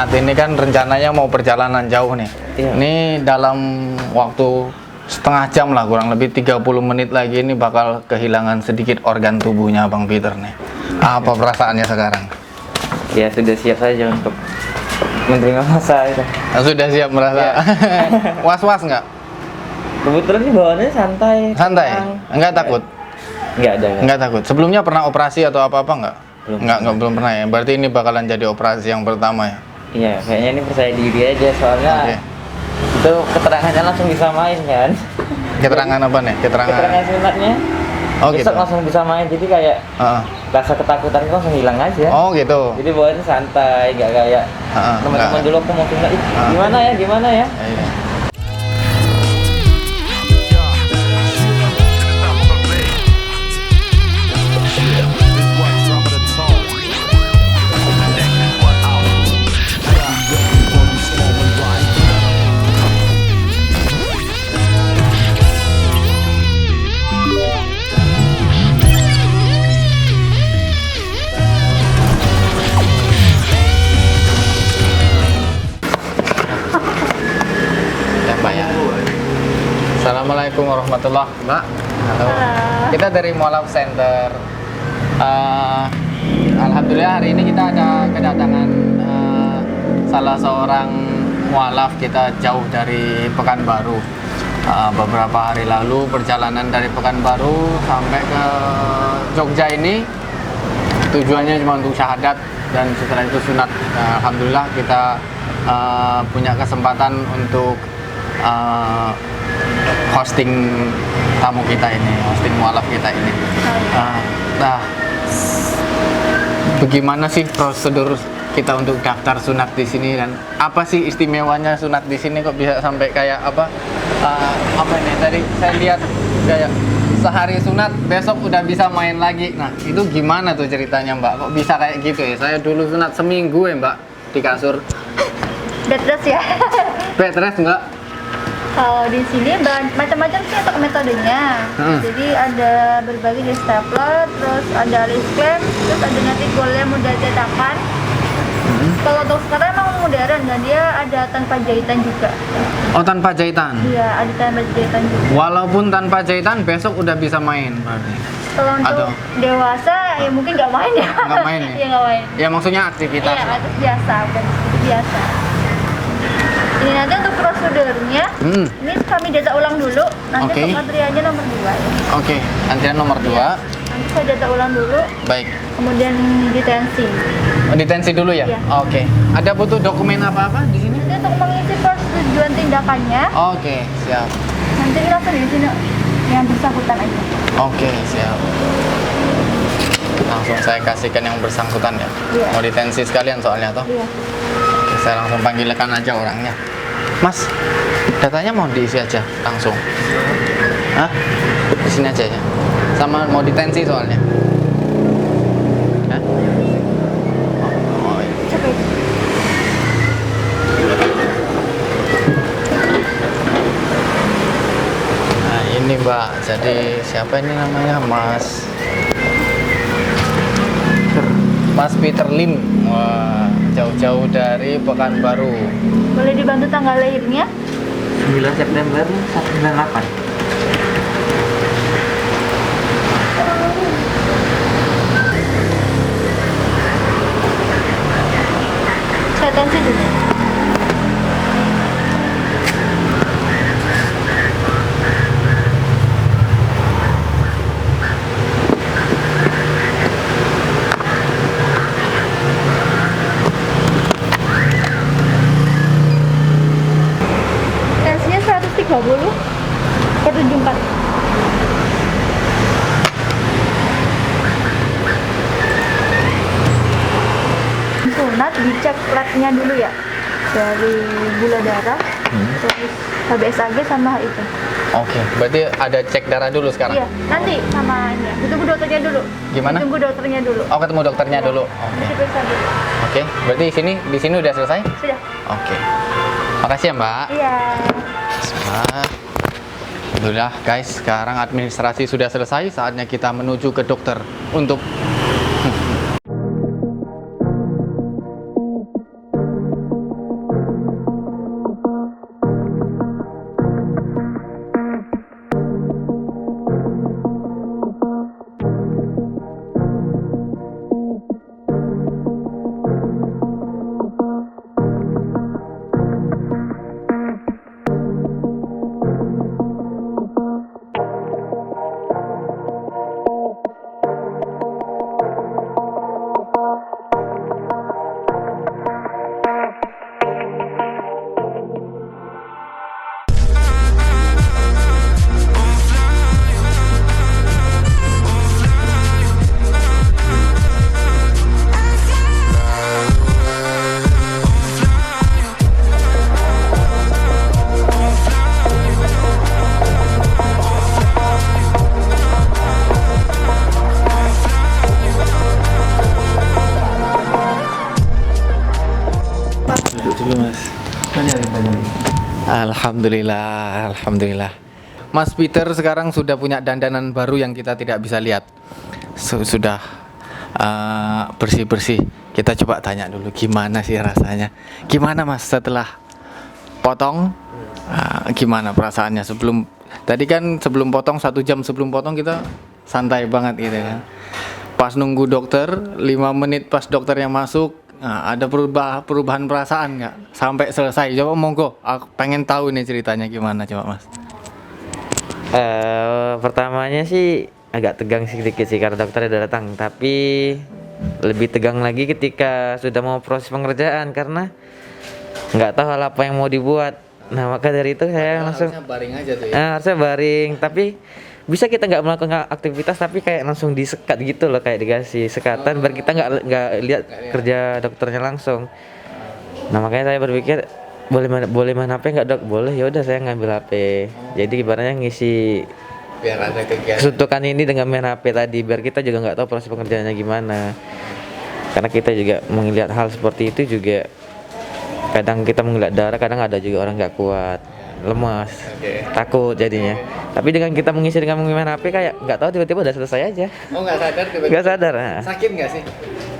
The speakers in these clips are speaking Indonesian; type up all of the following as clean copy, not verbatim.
Nat, ini kan rencananya mau perjalanan jauh nih. Iya. Ini dalam waktu setengah jam lah, kurang lebih 30 menit lagi ini bakal kehilangan sedikit organ tubuhnya Bang Peter nih. Apa perasaannya sekarang? Ya sudah siap saja untuk menerima masa itu. Sudah siap merasa? Iya. Was-was nggak? Kebetulan sih bawaannya santai. Santai? tenang. Enggak takut? Nggak ada. Enggak takut? Sebelumnya pernah operasi atau apa-apa nggak? Belum. Nggak, belum pernah ya? Berarti ini bakalan jadi operasi yang pertama ya? Iya, kayaknya ini percaya diri aja soalnya Oke. itu keterangannya langsung bisa main kan. Keterangan apa nih? Keterangan sunatnya. Oh Besok gitu? langsung bisa main, jadi kayak Heeh. rasa ketakutan itu langsung hilang aja. Oh gitu? Jadi bawaannya santai, nggak kayak Heeh, teman-teman nggak. dulu aku mau sunat, "Ih, Heeh. gimana ya, gimana ya?" Iya. Ya, Mbak ya. Assalamualaikum warahmatullahi Mbak. Halo. Kita dari Mualaf Center. Alhamdulillah hari ini kita ada kedatangan salah seorang mualaf kita jauh dari Pekanbaru. Beberapa hari lalu perjalanan dari Pekanbaru sampai ke Jogja ini tujuannya cuma untuk syahadat dan setelah itu sunat. Alhamdulillah kita punya kesempatan untuk hosting tamu kita ini, hosting mualaf kita ini. Nah, bagaimana sih prosedur kita untuk daftar sunat di sini dan apa sih istimewanya sunat di sini kok bisa sampai kayak apa? Apa ini tadi saya lihat kayak sehari sunat besok udah bisa main lagi. Nah, itu gimana tuh ceritanya Mbak? Kok bisa kayak gitu ya? Saya dulu sunat seminggu ya Mbak di kasur. Bed rest ya. Bed rest enggak? Kalau di sini macam-macam sih untuk metodenya. Jadi ada berbagai jenis stapler, terus ada list clamp, terus ada nanti golnya mudah cetakan. Kalau untuk sekarang emang modern dan dia ada tanpa jahitan juga. Oh, tanpa jahitan. Iya, ada tanpa jahitan juga. Walaupun tanpa jahitan besok udah bisa main berarti. Kalau untuk Atau? dewasa ya mungkin nggak main ya. Nggak main ya? Iya nggak main. Ya maksudnya aktivitas. Iya, aktif biasa, bukan seperti biasa. Ini nanti untuk prosedurnya, ini kami data ulang dulu. Nanti Oke. untuk materialnya nomor 2 ya. Oke, antrian nomor 2. Nanti saya data ulang dulu, Baik. kemudian ditensi. Oh, ditensi dulu ya? Iya. Oke. Ada butuh dokumen apa-apa di sini? Nanti untuk mengisi persetujuan tindakannya, Oke, siap. nanti langsung di sini yang bersangkutan aja. Oke, siap. Langsung saya kasihkan yang bersangkutan ya. Iya. Mau ditensi sekalian soalnya toh. Iya. Oke, saya langsung panggilkan aja orangnya. Mas, datanya mau diisi aja langsung. Hah? Di sini aja ya. Sama mau ditensi soalnya. Hah? Oh, iya. Cepet. Nah ini Mbak, jadi siapa ini namanya? Mas Peter Lim. Wah, jauh-jauh dari Pekanbaru. Boleh dibantu tanggal lahirnya? 9 September 1998. Saya tensi dulu. Tensinya 130/74. Sunat dicek labnya dulu ya, dari gula darah, terus HbSAg sama itu. Oke, berarti ada cek darah dulu sekarang? Iya, nanti sama ini. Ditunggu dokternya dulu. Gimana? Ditunggu dokternya dulu. Oh, ketemu dokternya Iya. dulu. Nanti diperiksa dulu. Oke, berarti di sini udah selesai? Sudah. Oke. Makasih ya, Mbak. Iya. Bismillah. Alhamdulillah, guys, sekarang administrasi sudah selesai, saatnya kita menuju ke dokter untuk Duduk dulu Mas. Alhamdulillah, alhamdulillah. Mas Peter sekarang sudah punya dandanan baru yang kita tidak bisa lihat. Sudah bersih-bersih. Kita coba tanya dulu gimana sih rasanya. Gimana Mas setelah potong? Gimana perasaannya sebelum potong 1 jam sebelum potong kita santai banget gitu kan. Pas nunggu dokter 5 menit pas dokternya masuk, ada perubahan perasaan nggak sampai selesai? Coba monggo, aku pengen tahu nih ceritanya gimana coba Mas. Pertamanya sih agak tegang sedikit sih karena dokternya udah datang, tapi lebih tegang lagi ketika sudah mau proses pengerjaan karena nggak tahu hal apa yang mau dibuat. Nah maka dari itu saya langsung Harusnya baring aja tuh ya. harusnya baring, tapi bisa kita nggak melakukan aktivitas tapi kayak langsung disekat gitu loh, kayak dikasih sekatan biar kita nggak lihat kerja dokternya langsung. Nah makanya saya berpikir boleh main HP nggak dok? Boleh, ya udah saya ngambil HP. Jadi ibaratnya ngisi Biar ada kegiatan. suntukan ini dengan main HP tadi, biar kita juga nggak tahu proses pengerjaannya gimana. Karena kita juga melihat hal seperti itu juga, kadang kita melihat darah, kadang ada juga orang nggak kuat, lemas, takut jadinya. Tapi dengan kita mengisi dengan main HP kayak nggak tahu tiba-tiba udah selesai aja. Oh nggak sadar tiba-tiba. Nggak sadar. Nah. Sakit nggak sih?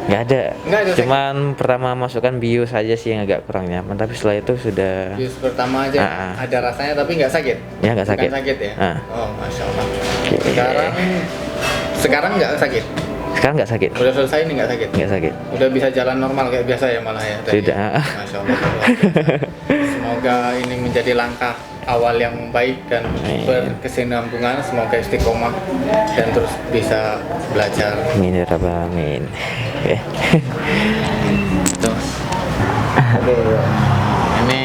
Nggak ada. Nggak ada Cuman pertama masukkan bius saja sih yang agak kurang nyaman, tapi setelah itu sudah. Bius pertama aja ada rasanya tapi nggak sakit. Ya nggak sakit. Bukan sakit ya? Oh masya Allah. Oke. Sekarang nggak sakit. Sekarang nggak sakit. Udah selesai ini nggak sakit. Nggak sakit. Udah bisa jalan normal kayak biasa ya malah ya. Tadi. Sudah. Masya Allah. Semoga ini menjadi langkah awal yang baik dan berkesinambungan. Semoga istiqomah dan terus bisa belajar. Amin ya rabbal alamin. Oke. Terus. Ini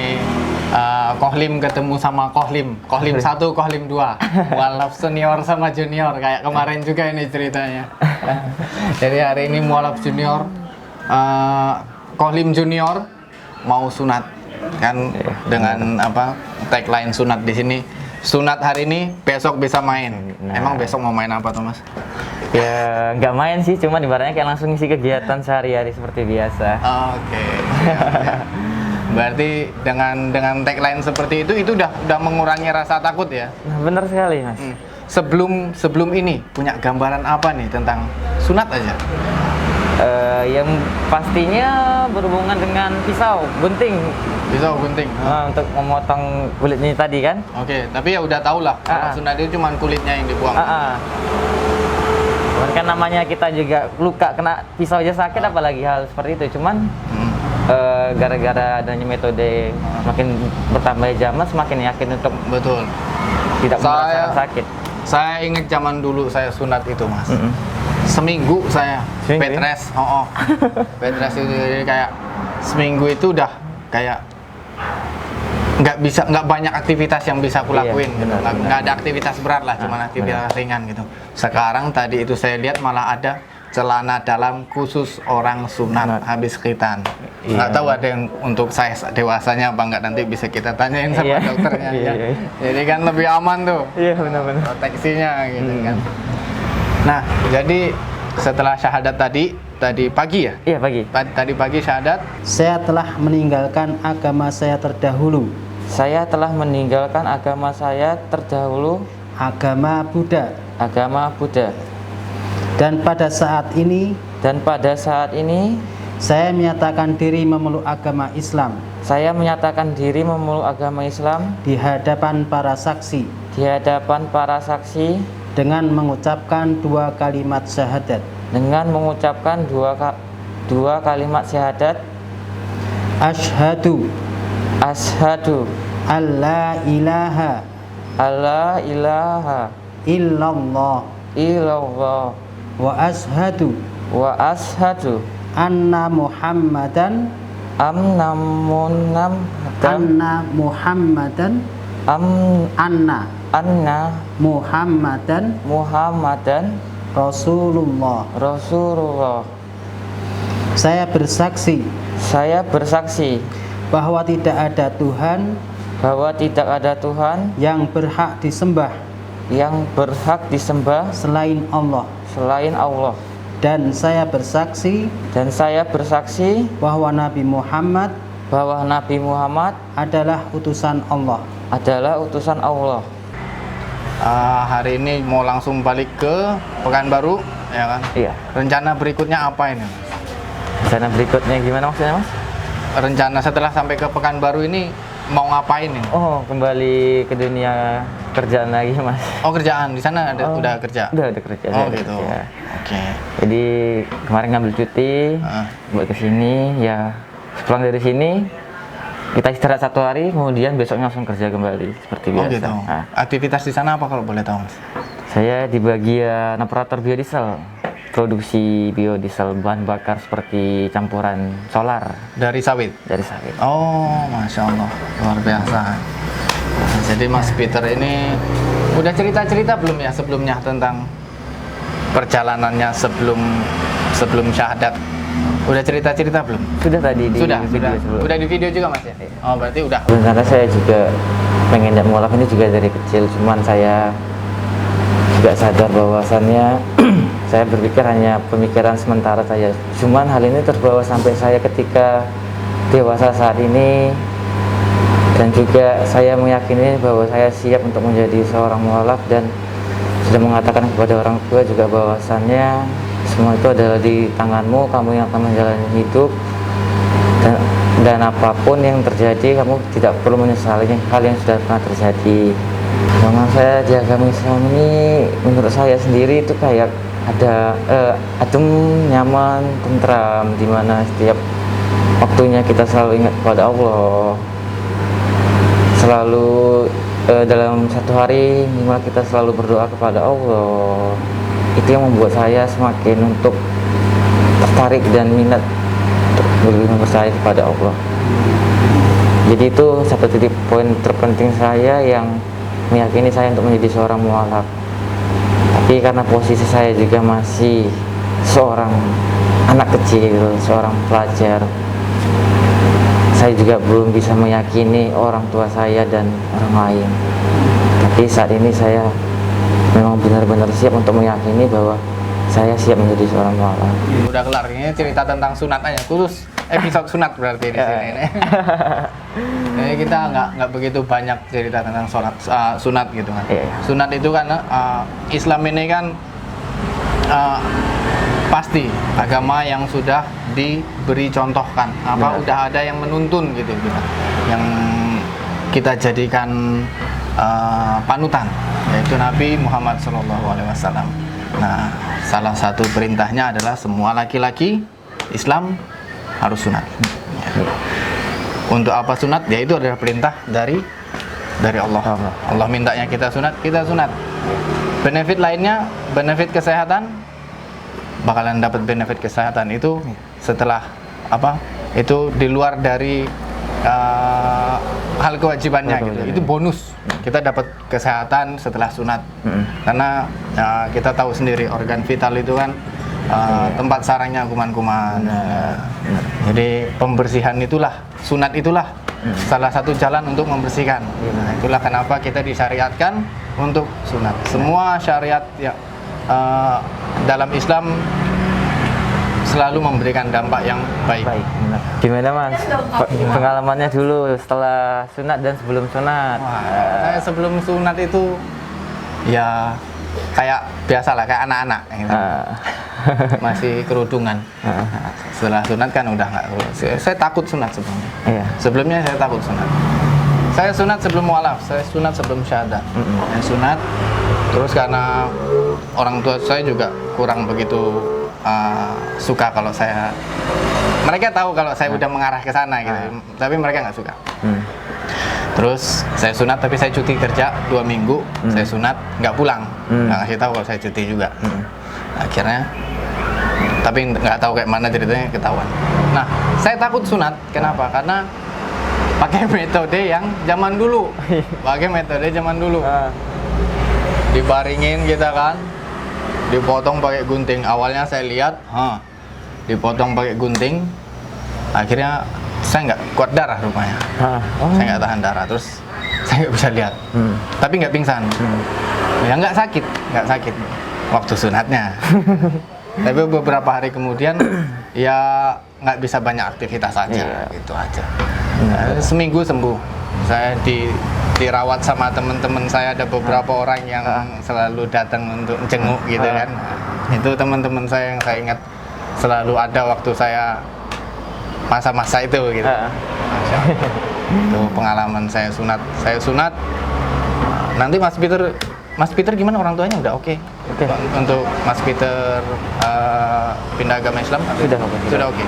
Kohlim ketemu sama Kohlim 1, Kohlim 2. Mualaf senior sama junior kayak kemarin juga ini ceritanya. Jadi hari ini mualaf junior, Kohlim junior mau sunat kan dengan tagline sunat di sini. Sunat hari ini, besok bisa main. Emang besok mau main apa tuh Mas? Ya nggak main sih, cuma ibaratnya kayak langsung ngisi kegiatan sehari-hari seperti biasa. Oke. Berarti dengan tagline seperti itu udah mengurangi rasa takut ya? Nah, benar sekali Mas. Sebelum ini punya gambaran apa nih tentang sunat aja? Yang pastinya berhubungan dengan pisau gunting. Pisau gunting. Untuk memotong kulitnya tadi kan? Oke, tapi ya udah tau lah. Kalau sunat itu cuma kulitnya yang dibuang. Cuman kan namanya kita juga luka kena pisau aja sakit, apalagi hal seperti itu. Cuman gara-gara adanya metode makin bertambah zaman, semakin yakin untuk betul tidak merasakan sakit. Saya ingat zaman dulu saya sunat itu Mas. Seminggu saya bed rest. Bed rest itu jadi kayak seminggu itu udah kayak nggak banyak aktivitas yang bisa aku lakuin gitu. Nggak ada aktivitas berat lah, cuma aktivitas ringan gitu. Sekarang tadi itu saya lihat malah ada celana dalam khusus orang sunat habis khitan. Nggak tahu ada yang untuk saya dewasanya apa nggak, nanti bisa kita tanyain sama dokternya. Jadi kan lebih aman tuh. Iya benar-benar. Proteksinya gitu kan. Nah, jadi setelah syahadat tadi pagi ya? Iya pagi. Tadi pagi syahadat. Saya telah meninggalkan agama saya terdahulu. Saya telah meninggalkan agama saya terdahulu. Agama Buddha. Agama Buddha. Dan pada saat ini saya menyatakan diri memeluk agama Islam. Saya menyatakan diri memeluk agama Islam di hadapan para saksi. Di hadapan para saksi. Dengan mengucapkan 2 kalimat syahadat. Dengan mengucapkan dua kalimat syahadat. Asyhadu alla ilaha illallah wa ashhadu anna muhammadan Muhammadan Rasulullah. Saya bersaksi bahwa tidak ada Tuhan yang berhak disembah selain Allah. Dan saya bersaksi bahwa Nabi Muhammad bahwa Nabi Muhammad adalah utusan Allah. adalah utusan Allah. Hari ini mau langsung balik ke Pekanbaru, ya kan? Iya. Rencana berikutnya apa ini, Mas? Rencana berikutnya gimana maksudnya, Mas? Rencana setelah sampai ke Pekanbaru ini mau ngapain ini? Oh, kembali ke dunia kerjaan lagi, Mas. Oh, kerjaan di sana udah kerja. Udah kerja. Oh, udah gitu. kerja. Oke. Jadi kemarin ngambil cuti buat kesini, ya pulang dari sini kita istirahat 1 hari, kemudian besoknya langsung kerja kembali seperti Oh, biasa. gitu. Nah, Aktivitas di sana apa kalau boleh tahu, Mas? saya di bagian operator biodiesel, produksi biodiesel bahan bakar seperti campuran solar Dari sawit. dari sawit. Oh, Masya Allah, luar biasa. Nah, jadi Mas Peter ini udah cerita-cerita belum ya sebelumnya tentang perjalanannya sebelum syahadat? Udah cerita-cerita belum? Sudah tadi di Sudah. video sebelum. Udah di video juga, Mas ya? Oh, berarti udah. Sebenarnya saya juga pengen dan mualaf ini juga dari kecil, cuman saya juga sadar bahwasannya saya berpikir hanya pemikiran sementara saya. Cuman hal ini terbawa sampai saya ketika dewasa saat ini, dan juga saya meyakini bahwa saya siap untuk menjadi seorang mualaf dan sudah mengatakan kepada orang tua juga bahwasannya semua itu adalah di tanganmu, kamu yang akan menjalani hidup, dan apapun yang terjadi kamu tidak perlu menyesali hal yang sudah pernah terjadi. Memang saya di agama Islam ini menurut saya sendiri itu kayak ada adem, nyaman, tentram, dimana setiap waktunya kita selalu ingat kepada Allah, selalu dalam 1 hari minimal kita selalu berdoa kepada Allah. Itu yang membuat saya semakin untuk tertarik dan minat untuk lebih mempercayai kepada Allah. Jadi itu satu titik poin terpenting saya yang meyakini saya untuk menjadi seorang mualaf. Tapi karena posisi saya juga masih seorang anak kecil, seorang pelajar, saya juga belum bisa meyakini orang tua saya dan orang lain. Tapi saat ini saya memang benar-benar siap untuk meyakini bahwa saya siap menjadi seorang mualaf. Udah kelar, ini cerita tentang sunat aja, khusus episode sunat berarti di sini. Jadi kita nggak begitu banyak cerita tentang sunat gitu kan. Sunat itu kan Islam ini kan pasti agama yang sudah diberi contohkan, udah ada yang menuntun gitu, yang kita jadikan panutan, yaitu Nabi Muhammad SAW. Nah, salah satu perintahnya adalah semua laki-laki Islam harus sunat. Untuk apa sunat? Yaitu adalah perintah dari Allah. Allah mintanya kita sunat, kita sunat. Benefit lainnya, benefit kesehatan, bakalan dapat benefit kesehatan itu setelah itu di luar dari hal kewajibannya gitu. Itu bonus. Kita dapat kesehatan setelah sunat. Karena kita tahu sendiri organ vital itu kan tempat sarangnya kuman-kuman. Jadi pembersihan itulah, sunat itulah salah satu jalan untuk membersihkan. Nah, itulah kenapa kita disyariatkan untuk sunat. Semua syariat dalam Islam selalu memberikan dampak yang baik. Gimana Mas? Pengalamannya dulu setelah sunat dan sebelum sunat? Saya sebelum sunat itu ya kayak biasalah, kayak anak-anak gitu. Masih kerudungan. Setelah sunat kan udah nggak. Saya takut sunat sebelumnya. Sebelumnya saya takut sunat. Saya sunat sebelum mualaf, saya sunat sebelum syahadat. Saya sunat terus karena orang tua saya juga kurang begitu suka kalau saya, mereka tahu kalau saya udah mengarah ke sana gitu, tapi mereka nggak suka. Terus saya sunat tapi saya cuti kerja 2 minggu, saya sunat nggak pulang, nggak ngasih tahu kalau saya cuti juga. Akhirnya, tapi nggak tahu kayak mana ceritanya, ketahuan. Nah, saya takut sunat, kenapa? Karena pakai metode yang zaman dulu, dibaringin kita kan, dipotong pakai gunting. Awalnya saya lihat, dipotong pakai gunting, akhirnya saya nggak kuat darah rupanya. Saya nggak tahan darah, terus saya nggak bisa lihat. Tapi nggak pingsan. Ya nggak sakit waktu sunatnya. Tapi beberapa hari kemudian ya nggak bisa banyak aktivitas aja, gitu aja. Seminggu sembuh. Saya dirawat sama teman-teman saya, ada beberapa orang yang selalu datang untuk jenguk gitu kan. Itu teman-teman saya yang saya ingat selalu ada waktu saya masa-masa itu gitu. Masya Allah. Itu pengalaman saya sunat. Nanti Mas Peter gimana, orang tuanya udah oke? Untuk Mas Peter pindah agama Islam? Sudah oke.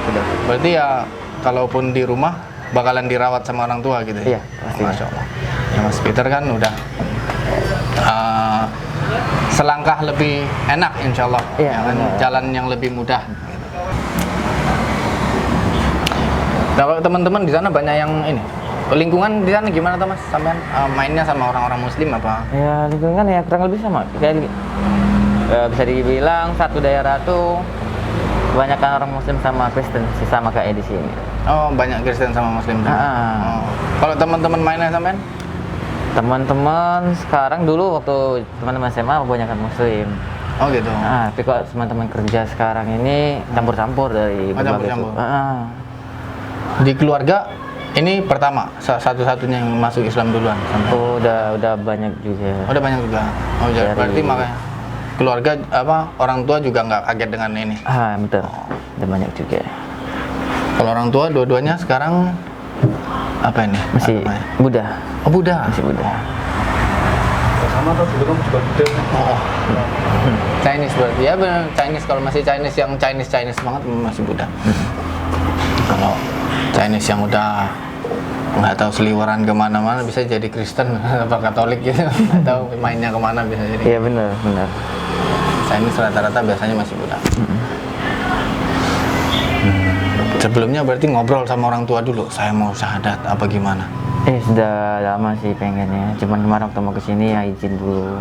Berarti ya kalaupun di rumah bakalan dirawat sama orang tua gitu ya? Iya, pastinya. Masya Allah. Ya, Mas Peter kan udah selangkah lebih enak insya Allah. Iya, jalan yang lebih mudah. Nah, kalau teman-teman di sana banyak yang ini, lingkungan di sana gimana tuh Mas? Sampean mainnya sama orang-orang Muslim apa? Ya lingkungan ya kurang lebih sama. Kayak bisa dibilang satu daerah tuh kebanyakan orang Muslim sama Kristen, sama kayak di sini. Oh, banyak Kristen sama Muslim juga. Oh. Kalau teman-teman mainnya sampean? Teman-teman sekarang, dulu waktu teman-teman SMA kebanyakan Muslim. Oh gitu. Tapi kok teman-teman kerja sekarang ini campur-campur dari berbagai campur-campur. suku. Di keluarga ini pertama satu-satunya yang masuk Islam duluan sampai. Oh, udah banyak juga. Udah banyak juga. Oh, jadi berarti makanya keluarga orang tua juga nggak kaget dengan ini. Betul. Udah banyak juga. Kalau orang tua dua-duanya sekarang apa ini? Masih Buddha. Oh, Buddha. Masih Buddha. Sama atau belum juga Buddha? Chinese berarti ya, benar Chinese. Kalau masih Chinese yang Chinese banget masih Buddha. Kalau Chinese yang udah nggak tahu seliweran kemana-mana bisa jadi Kristen apa Katolik gitu, nggak tahu mainnya kemana bisa jadi. Iya benar. Chinese rata-rata biasanya masih Buddha. Sebelumnya berarti ngobrol sama orang tua dulu, saya mau syahadat apa gimana? Sudah lama sih pengennya. Cuman kemarin waktu mau kesini ya izin dulu.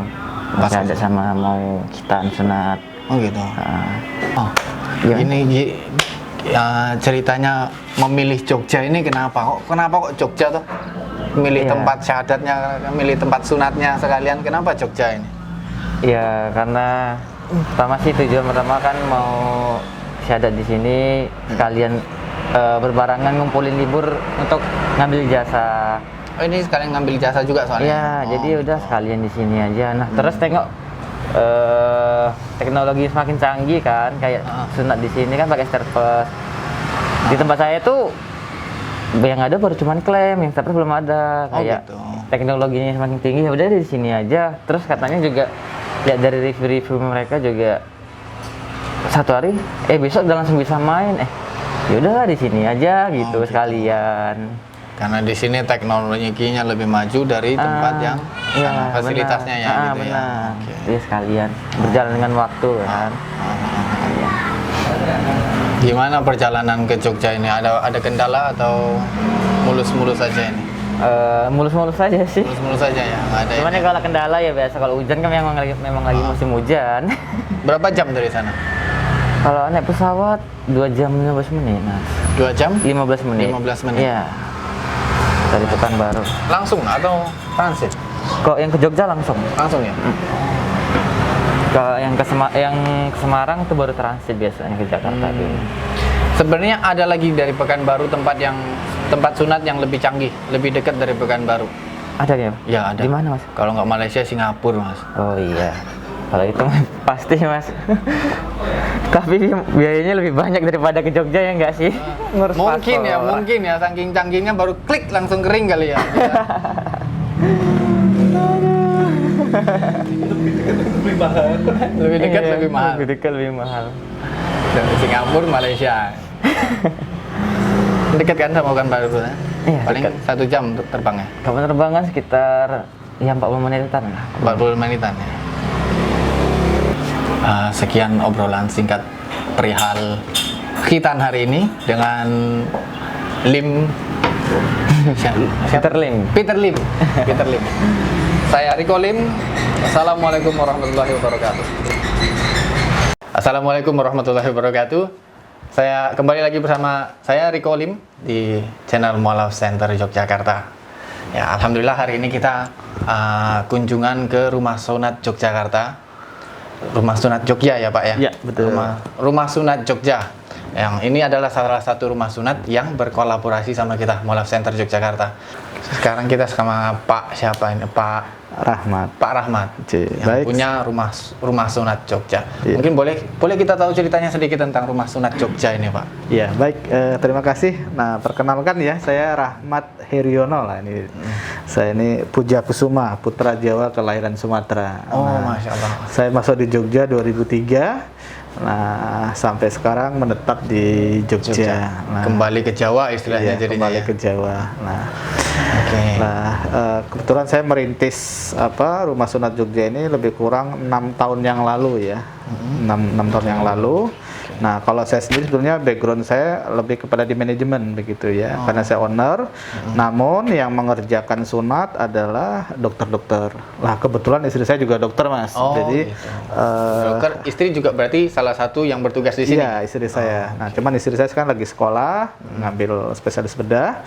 Masih ada sama mau kitaan sunat. Oh gitu. Oh, Gimana? ini ya, ceritanya memilih Jogja ini kenapa kok Jogja tuh? Milih Iya. tempat syahadatnya, milih tempat sunatnya sekalian, kenapa Jogja ini? Ya karena pertama sih tujuan pertama kan mau syahadat di sini sekalian berbarengan ngumpulin libur untuk ngambil jasa. Oh, ini sekalian ngambil jasa juga soalnya. Iya, jadi udah sekalian di sini aja. Nah, terus tengok teknologi semakin canggih kan, kayak sunat di sini kan pakai staples. Di tempat saya tuh yang ada baru cuman klaim, yang staples belum ada. Oh, Kayak gitu. teknologinya semakin tinggi, ya udah di sini aja. Terus katanya juga lihat dari review mereka juga satu hari besok udah langsung bisa main. Ya udahlah di sini aja gitu sekalian. Karena di sini teknologinya lebih maju dari tempat yang sana, fasilitasnya benar. ya gitu benar. ya. Oke. Jadi sekalian berjalan dengan waktu kan. Gimana perjalanan ke Jogja ini? Ada kendala atau mulus-mulus aja ini? Mulus-mulus saja sih. Mulus-mulus aja ya, nggak ada. Cuman ya kalau kendala ya biasa, kalau hujan kan memang lagi musim hujan. Berapa jam dari sana? Kalau naik pesawat 2 jam 15 menit, Mas. 2 jam? 15 menit. 15 menit. Iya. Dari Pekanbaru. Langsung atau transit? Kok yang ke Jogja langsung? Langsung ya? Kalau yang ke Semarang itu baru transit biasanya ke Jakarta dulu. Sebenarnya ada lagi dari Pekanbaru tempat sunat yang lebih canggih, lebih dekat dari Pekanbaru. Ada ya? Ya ada. Di mana, Mas? Kalau nggak Malaysia, Singapura, Mas. Oh iya. Kalau itu pasti, Mas. Tapi biayanya lebih banyak daripada ke Jogja ya nggak sih? Ngurus Mungkin paspor. ya, saking canggihnya baru klik langsung kering kali ya. Lebih mahal. Lebih dekat, Iya, lebih mahal. Lebih dekat, lebih mahal. Dari Singapura, Malaysia. Dekat kan sama Pekanbaru tuh? Iya, Paling dekat. 1 jam untuk terbangnya. Kalau penerbangan sekitar ya 40 menitan lah. 40 menitan ya. Sekian obrolan singkat perihal khitan hari ini dengan Peter Lim. Peter Lim. Saya Riko Lim. Assalamualaikum warahmatullahi wabarakatuh. Assalamualaikum warahmatullahi wabarakatuh. Saya kembali lagi bersama saya Riko Lim di channel Mualaf Center Yogyakarta. Ya, alhamdulillah hari ini kita kunjungan ke Rumah Sunat Yogyakarta. Rumah Sunat Jogja ya Pak ya? Iya, betul. Rumah Sunat Jogja. Yang ini adalah salah satu rumah sunat yang berkolaborasi sama kita, Mualaf Center Yogyakarta. Sekarang kita sama Pak siapa ini? Pak Rahmat. Rahmat yang Baik. punya rumah sunat Jogja. Iya. Mungkin boleh kita tahu ceritanya sedikit tentang rumah sunat Jogja ini, Pak. Ya, baik. Terima kasih. Nah, perkenalkan ya, saya Rahmat Heriono lah ini. Saya ini Puja Kusuma, putra Jawa kelahiran Sumatera. Oh, Nah, Masya Allah. saya masuk di Jogja 2003. Nah, sampai sekarang menetap di Jogja. Nah, Kembali ke Jawa istilahnya iya, jadinya kembali ya. ke Jawa. Nah, Oke. Nah, kebetulan saya merintis rumah sunat Jogja ini lebih kurang 6 tahun yang lalu ya, 6 tahun yang lalu. Nah, kalau saya sendiri sebenarnya background saya lebih kepada di manajemen begitu ya, karena saya owner. Namun yang mengerjakan sunat adalah dokter-dokter. Lah kebetulan istri saya juga dokter, Mas. Oh, Jadi gitu. Dokter istri juga berarti salah satu yang bertugas di sini. iya, istri saya. Nah, cuman istri saya sekarang lagi sekolah, ngambil spesialis bedah.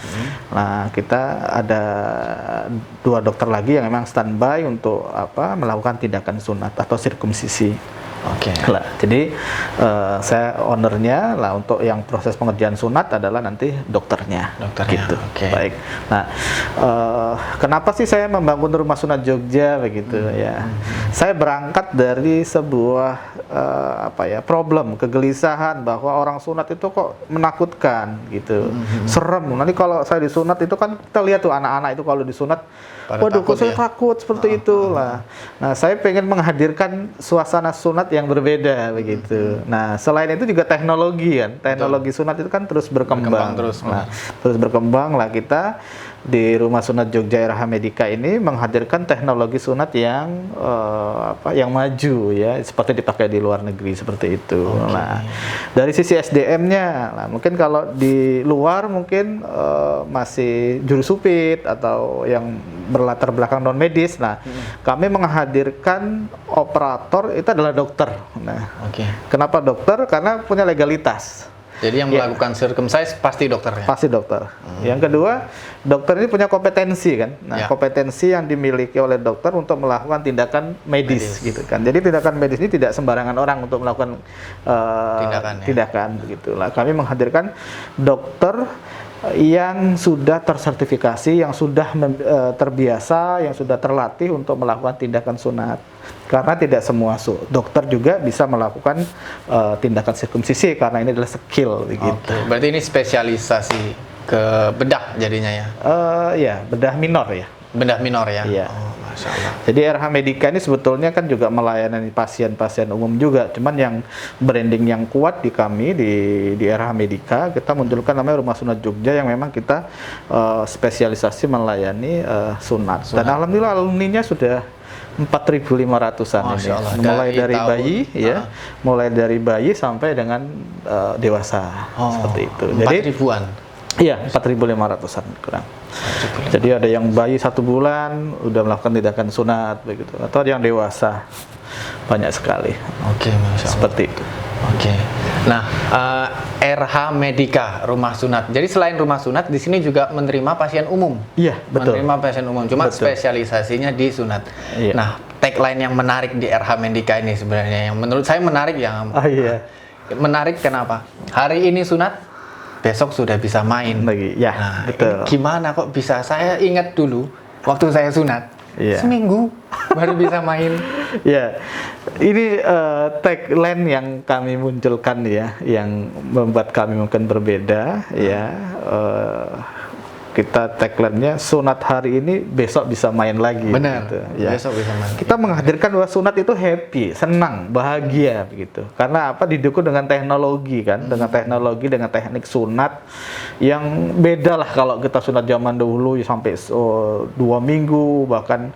Nah, kita ada 2 dokter lagi yang memang standby untuk melakukan tindakan sunat atau sirkumsisi. Oke. Lah, jadi saya ownernya lah, untuk yang proses pengerjaan sunat adalah nanti dokternya. Dokternya, Gitu. oke. Baik. Nah, kenapa sih saya membangun rumah sunat Jogja begitu ya? Saya berangkat dari sebuah problem, kegelisahan bahwa orang sunat itu kok menakutkan gitu, serem. Nanti kalau saya disunat itu kan kita lihat tuh anak-anak itu kalau disunat, Pada waduh, takut kok saya ya? takut seperti itu lah. Nah, saya pengen menghadirkan suasana sunat yang berbeda begitu. Nah, selain itu juga teknologi kan, teknologi sunat itu kan terus berkembang. Terus. Nah, terus berkembang lah kita di Rumah Sunat Jogja RH Medica ini menghadirkan teknologi sunat yang yang maju ya, seperti dipakai di luar negeri seperti itu. Nah, dari sisi SDM-nya, nah, mungkin kalau di luar mungkin masih juru supit atau yang berlatar belakang non medis. Nah, kami menghadirkan operator itu adalah dokter. Nah, Oke. kenapa dokter? Karena punya legalitas. Jadi yang melakukan circumcise pasti dokternya. Pasti dokter. Yang kedua, dokter ini punya kompetensi kan. Nah, Ya. kompetensi yang dimiliki oleh dokter untuk melakukan tindakan medis gitu kan. Jadi tindakan medis ini tidak sembarangan orang untuk melakukan tindakan begitu. Lah, kami menghadirkan dokter yang sudah tersertifikasi, yang sudah terbiasa, yang sudah terlatih untuk melakukan tindakan sunat. Karena tidak semua dokter juga bisa melakukan tindakan sirkumsisi, karena ini adalah skill begitu. Oke. Berarti ini spesialisasi ke bedah jadinya ya. Ya, bedah minor ya. Bedah minor ya. Iya. Oh, Masya Allah. Jadi RH Medica ini sebetulnya kan juga melayani pasien-pasien umum juga. Cuman yang branding yang kuat di kami di RH Medica, kita munculkan namanya Rumah Sunat Jogja, yang memang kita spesialisasi melayani sunat. Dan alhamdulillah alumninya sudah 4.500-an ini. Masya Allah. Mulai dari tahun- bayi ya, mulai dari bayi sampai dengan dewasa seperti itu. Jadi 4.000-an. iya, 4.500-an kurang. Jadi ada yang bayi 1 bulan udah melakukan tindakan sunat begitu, atau ada yang dewasa, banyak sekali. Oke, Masya Allah. Seperti itu. Oke. Nah, RH Medica rumah sunat. Jadi selain rumah sunat, di sini juga menerima pasien umum. Iya, betul. Menerima pasien umum, cuma Betul. spesialisasinya di sunat. Iya. Nah, tagline yang menarik di RH Medica ini sebenarnya yang menurut saya menarik yang Iya. menarik kenapa? Hari ini sunat, besok sudah bisa main. Lagi, ya, Nah, betul. ini gimana kok bisa? Saya ingat dulu waktu saya sunat, Iya. seminggu baru bisa main. Ya, ini tagline yang kami munculkan ya, yang membuat kami mungkin berbeda ya. Kita tagline-nya sunat hari ini, besok bisa main lagi. Benar. Gitu, ya. Besok bisa main. Kita menghadirkan bahwa sunat itu happy, senang, bahagia begitu. Karena apa? Didukung dengan teknologi kan, dengan teknologi, dengan teknik sunat yang beda lah. Kalau kita sunat zaman dahulu ya sampai 2 minggu, bahkan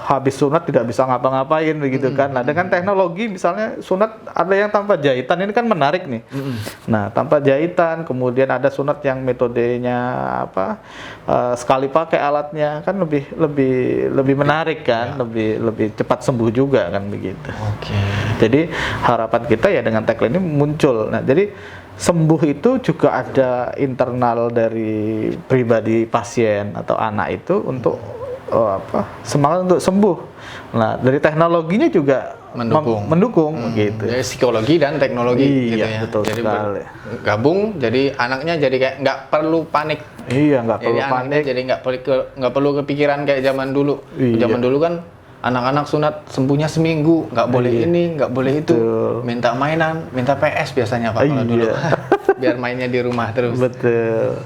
habis sunat tidak bisa ngapa-ngapain begitu kan. Nah, dengan teknologi misalnya sunat ada yang tanpa jahitan, ini kan menarik nih. Nah, tanpa jahitan, kemudian ada sunat yang metodenya sekali pakai alatnya, kan lebih menarik kan, lebih cepat sembuh juga kan begitu. Oke. Jadi harapan kita ya dengan tagline ini muncul. Nah, jadi sembuh itu juga ada internal dari pribadi pasien atau anak itu untuk semangat untuk sembuh. Nah, dari teknologinya juga mendukung gitu. Jadi psikologi dan teknologi gitu Iya, ya. betul Jadi sekali. gabung, jadi anaknya jadi kayak nggak perlu panik. Iya, nggak Jadi perlu anaknya panik. jadi nggak perlu kepikiran kayak zaman dulu. Iya. Zaman dulu kan anak-anak sunat sembuhnya seminggu, nggak boleh Iya. ini, nggak boleh itu, Betul. minta mainan, minta PS biasanya Pak kalau Iya. dulu, biar mainnya di rumah terus. Betul.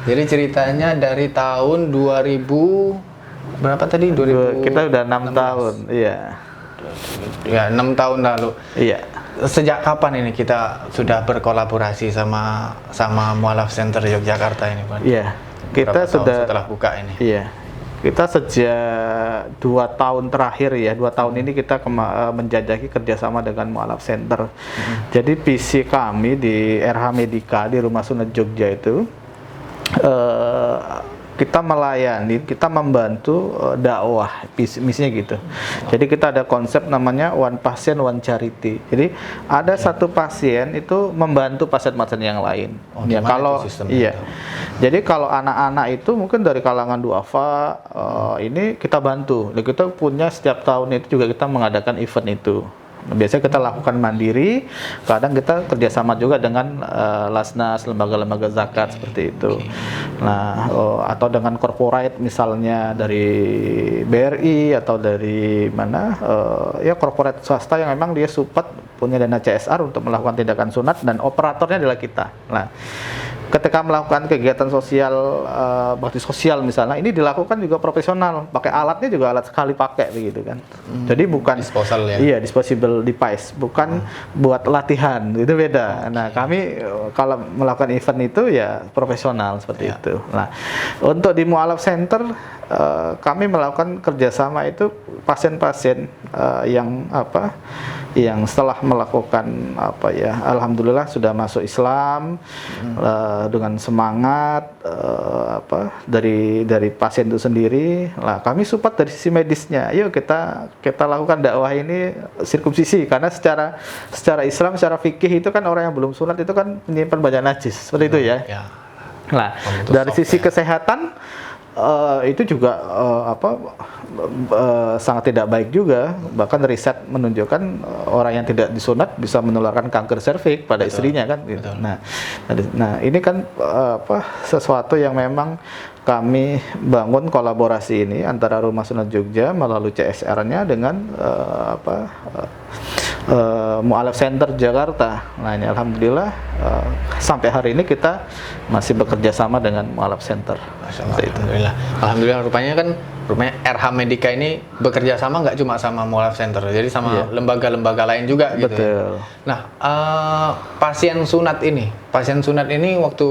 Jadi ceritanya dari tahun 2000 berapa tadi? 2000 Kita udah 6 tahun. Iya. Ya 6 tahun lalu. Iya. Sejak kapan ini kita sudah berkolaborasi sama Mualaf Center Yogyakarta ini Pak? Iya. Kita Berapa tahun sudah setelah buka ini. Iya. Kita sejak 2 tahun terakhir ya, 2 tahun ini kita menjajaki kerjasama dengan Mualaf Center. Jadi visi kami di RH Medica di Rumah Sunat Jogja itu kita melayani, kita membantu dakwah, misinya gitu. Jadi kita ada konsep namanya one pasien one charity. Jadi ada satu pasien itu membantu pasien-pasien yang lain. Oh, Ya gimana kalau itu sistemnya iya. itu? Jadi kalau anak-anak itu mungkin dari kalangan duafa ini kita bantu. Dan kita punya setiap tahun itu juga kita mengadakan event itu. Biasanya kita lakukan mandiri, kadang kita kerjasama juga dengan Lasnas, lembaga-lembaga zakat seperti itu. Nah, atau dengan corporate misalnya dari BRI atau dari mana, ya corporate swasta yang memang dia support punya dana CSR untuk melakukan tindakan sunat dan operatornya adalah kita. Nah, ketika melakukan kegiatan sosial, bakti sosial misalnya, ini dilakukan juga profesional, pakai alatnya juga alat sekali pakai begitu kan. Jadi bukan Disposal ya? Iya, disposable device, bukan buat latihan, itu beda. Nah, kami kalau melakukan event itu ya profesional seperti itu. Nah, untuk di Mualaf Center kami melakukan kerjasama itu pasien-pasien yang setelah melakukan alhamdulillah sudah masuk Islam dengan semangat dari pasien itu sendiri. Lah kami support dari sisi medisnya. Yuk kita lakukan dakwah ini sirkumsisi, karena secara Islam, secara fikih itu kan orang yang belum sunat itu kan menyimpan banyak najis seperti itu ya. Nah, dari sisi kesehatan itu juga sangat tidak baik juga. Bahkan riset menunjukkan orang yang tidak disunat bisa menularkan kanker serviks pada istrinya kan gitu. Nah, ini kan sesuatu yang memang kami bangun kolaborasi ini antara Rumah Sunat Jogja melalui CSR-nya dengan Mualaf Center Jakarta. Nah, ini alhamdulillah sampai hari ini kita masih bekerja sama dengan Mualaf Center. Alhamdulillah. Alhamdulillah rupanya RH Medica ini bekerja sama nggak cuma sama Mualaf Center, jadi sama lembaga-lembaga lain juga gitu. Betul. Nah, pasien sunat ini waktu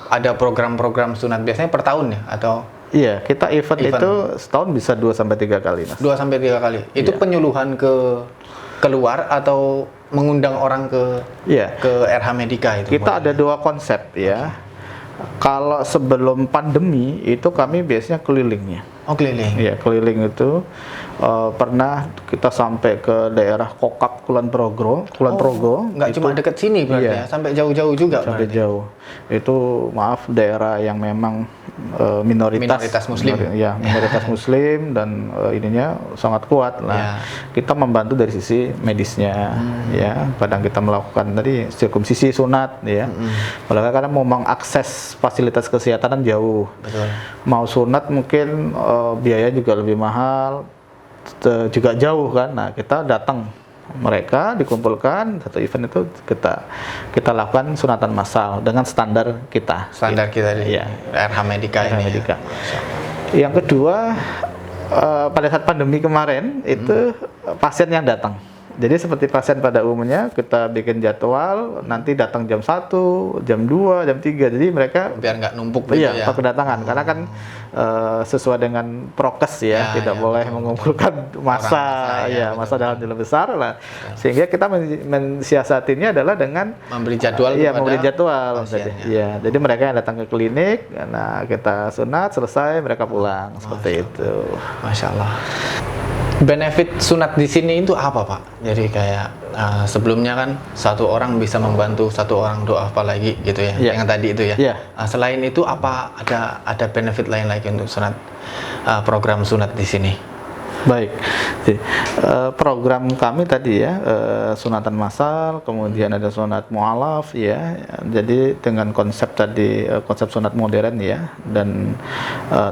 ada program-program sunat biasanya per tahun ya atau? Iya, kita event itu setahun bisa 2 sampai 3 kali, Mas. 2 sampai 3 kali. Itu penyuluhan ke keluar atau mengundang orang ke RH Medica itu? Kita ada 2 konsep ya. Kalau sebelum pandemi itu kami biasanya kelilingnya. Oh, keliling. Iya, keliling itu pernah kita sampai ke daerah Kokak, Kulon Progo. Nggak cuma deket sini berarti ya, sampai jauh-jauh juga. Sampai berarti. jauh. Itu maaf daerah yang memang minoritas Muslim. Ya, minoritas Muslim dan ininya sangat kuat. Nah, kita membantu dari sisi medisnya, ya. Kadang kita melakukan tadi sirkumsisi sunat, ya. Karena mau mengakses fasilitas kesehatan jauh. Betul. Mau sunat mungkin biaya juga lebih mahal, juga jauh kan. Nah, kita datang, mereka dikumpulkan satu event itu kita lakukan sunatan massal dengan standar kita. Standar kita di RH Medica ini. Medica. Yang kedua, pada saat pandemi kemarin itu pasien yang datang. Jadi seperti pasien pada umumnya kita bikin jadwal, nanti datang jam 1, jam 2, jam 3. Jadi mereka biar nggak numpuk gitu ya. kedatangan karena kan sesuai dengan prokes ya, tidak boleh mengumpulkan massa dalam jumlah besar lah. Sehingga kita mensiasatinya adalah dengan memberi jadwal memberi jadwal. Jadi mereka yang datang ke klinik, nah kita sunat selesai mereka pulang seperti itu. Masya Allah. Benefit sunat di sini itu apa, Pak? Jadi kayak sebelumnya kan satu orang bisa membantu satu orang doa apalagi gitu ya, yang tadi itu ya. Selain itu apa ada benefit lain lagi untuk sunat, program sunat di sini? Baik, jadi, program kami tadi ya sunatan massal, kemudian ada sunat mualaf ya. Jadi dengan konsep tadi konsep sunat modern ya, dan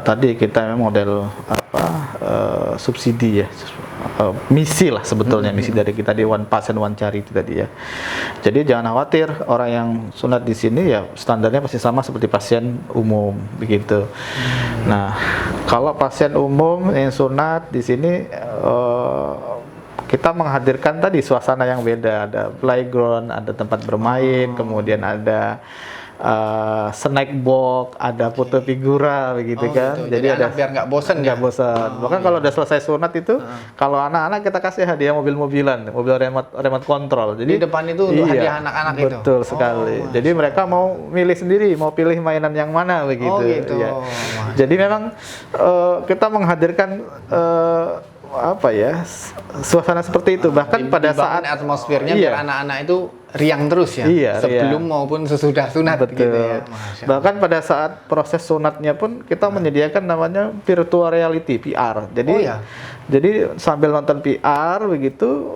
tadi kita memang model apa subsidi ya, misi lah sebetulnya misi dari kita di One Patient One Charity tadi ya. Jadi jangan khawatir orang yang sunat di sini ya standarnya pasti sama seperti pasien umum begitu. Nah, kalau pasien umum yang sunat di sini kita menghadirkan tadi suasana yang beda, ada playground, ada tempat bermain, kemudian ada snack box, ada foto figura begitu kan. Gitu. Jadi anak biar nggak bosen nggak ya? bosan. Bahkan kalau udah selesai sunat itu, kalau anak-anak kita kasih hadiah mobil-mobilan, mobil remote control. Jadi Di depan itu untuk hadiah anak-anak itu? Betul sekali. Jadi mereka mau milih sendiri, mau pilih mainan yang mana begitu. Oh, gitu. Ya. Jadi memang kita menghadirkan apa ya suasana seperti itu. Bahkan pada saat atmosfernya iya. biar anak-anak itu riang terus ya, Iya, sebelum maupun sesudah sunat. Betul. Gitu ya. Masya Allah. Bahkan pada saat proses sunatnya pun kita menyediakan namanya virtual reality (VR). Jadi, Oh, ya? jadi sambil nonton VR begitu,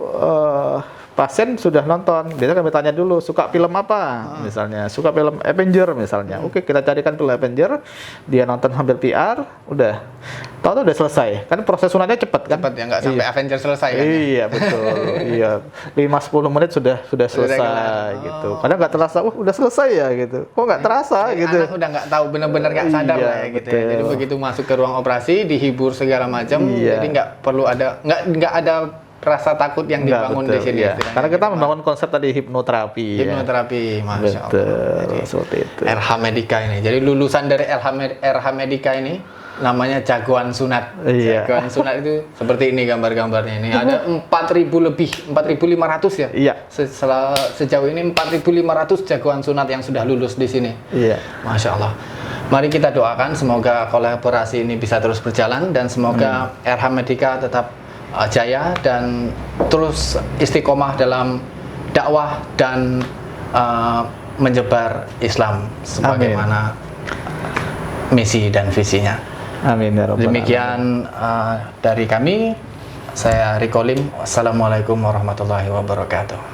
pasien sudah nonton. Biasanya kami tanya dulu suka film apa, misalnya suka film Avenger misalnya. Oke, kita carikan film Avenger, dia nonton sambil VR, udah. Tahu udah selesai. Kan proses sunatnya cepat kan? Cepat ya, nggak sampai Iya. Avenger selesai kan? Ya? Iya betul, iya 5-10 menit sudah selesai kelar. gitu. Kadang nggak terasa, udah selesai ya gitu. Kok nggak terasa gitu? Anak udah nggak tahu, benar-benar nggak sadar Iya, lah ya gitu ya. betul. Jadi begitu masuk ke ruang operasi, dihibur segala macam, Iya. jadi nggak perlu ada nggak ada rasa takut yang Nggak, dibangun betul, di sini. iya. istilahnya. Karena kita membangun konsep tadi hipnoterapi. Ya. Hipnoterapi, masya Allah. Betul, Jadi, seperti itu. RH Medica ini. Jadi lulusan dari RH Medica ini namanya jagoan sunat. Iya. Jagoan sunat itu seperti ini gambar-gambarnya ini. Ada 4.000 lebih, 4.500 ya. Iya. Sejauh ini 4.500 jagoan sunat yang sudah lulus di sini. Iya. Masya Allah. Mari kita doakan semoga kolaborasi ini bisa terus berjalan dan semoga RH Medica tetap jaya dan terus istiqomah dalam dakwah dan menyebar Islam sebagaimana misi dan visinya. Amin ya rabbal alamin. Demikian dari kami, saya Riko Lim. Wassalamualaikum warahmatullahi wabarakatuh.